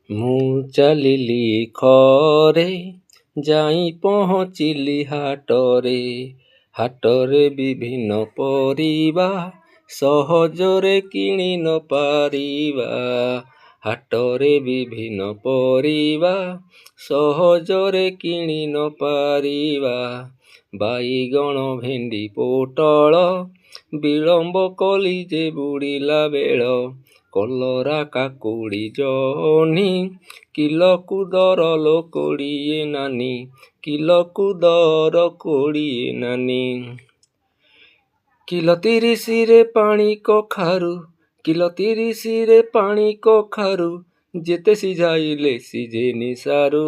ମୁଁ ଚାଲିଲି ଖରେ ଯାଇ ପହଞ୍ଚିଲି ହାଟରେ। ହାଟରେ ବିଭିନ୍ନ ପରିବା ସହଜରେ କିଣି ନ ପାରିବା। ହାଟରେ ବିଭିନ୍ନ ପରିବା ସହଜରେ କିଣି ନ ପାରିବା। ବାଇଗଣ ଭେଣ୍ଡି ପୋଟଳ ବିଳମ୍ବ କଲି ଯେ ବୁଡ଼ିଲା ବେଳ। କଲରା କାକୁଡ଼ି ଜହ୍ନି କିଲକୁ ଦର ଲୋ 20 ନାନି। କିଲକୁ ଦର 20 ନାନି। କିଲ 30ରେ ପାଣି କଖାରୁ। କିଲ 30ରେ ପାଣି କଖାରୁ। ଯେତେ ସିଝାଇଲେ ସିଝେନି ସାରୁ।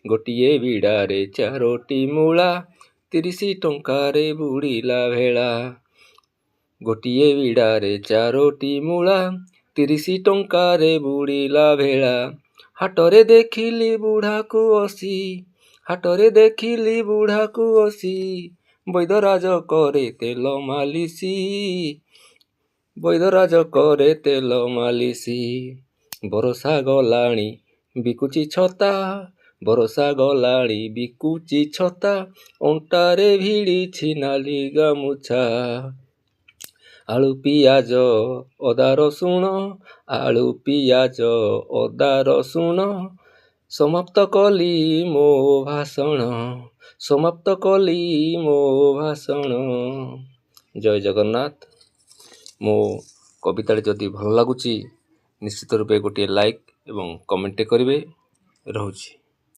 ଗୋଟିଏ ବିଡ଼ାରେ 4ଟି ମୂଳା 30 ଟଙ୍କାରେ ବୁଡ଼ିଲା ଭେଳା। ଗୋଟିଏ ବିଡ଼ାରେ 4ଟି ମୂଳା 30 ଟଙ୍କାରେ ବୁଡ଼ିଲା ଭେଳା। ହାଟରେ ଦେଖିଲି ବୁଢ଼ାକୁ ବସି। ହାଟରେ ଦେଖିଲି ବୁଢ଼ାକୁ ବସି। ବୈଦ୍ୟରାଜ କରେ ତେଲ ମାଲିସି। ବୈଦ୍ୟରାଜ କରେ ତେଲ ମାଲିସି। ବରଷା ଗଲାଣି ବିକୁଚି ଛତା। ବରଷା ଗଲାଣି ବିକୁଚି ଛତା। ଅଣ୍ଟାରେ ଭିଡ଼ିଛି ନାଲି ଗାମୁଛା। ଆଳୁ ପିଆଜ ଅଦା ରସୁଣ। ଆଳୁ ପିଆଜ ଅଦା ରସୁଣ। ସମାପ୍ତ କଲି ମୋ ଭାଷଣ। ସମାପ୍ତ କଲି ମୋ ଭାଷଣ। ଜୟ ଜଗନ୍ନାଥ। ମୋ କବିତାଟି ଯଦି ଭଲ ଲାଗୁଛି ନିଶ୍ଚିତ ରୂପେ ଗୋଟିଏ ଲାଇକ୍ ଏବଂ କମେଣ୍ଟ କରିବେ। ରହୁଛି।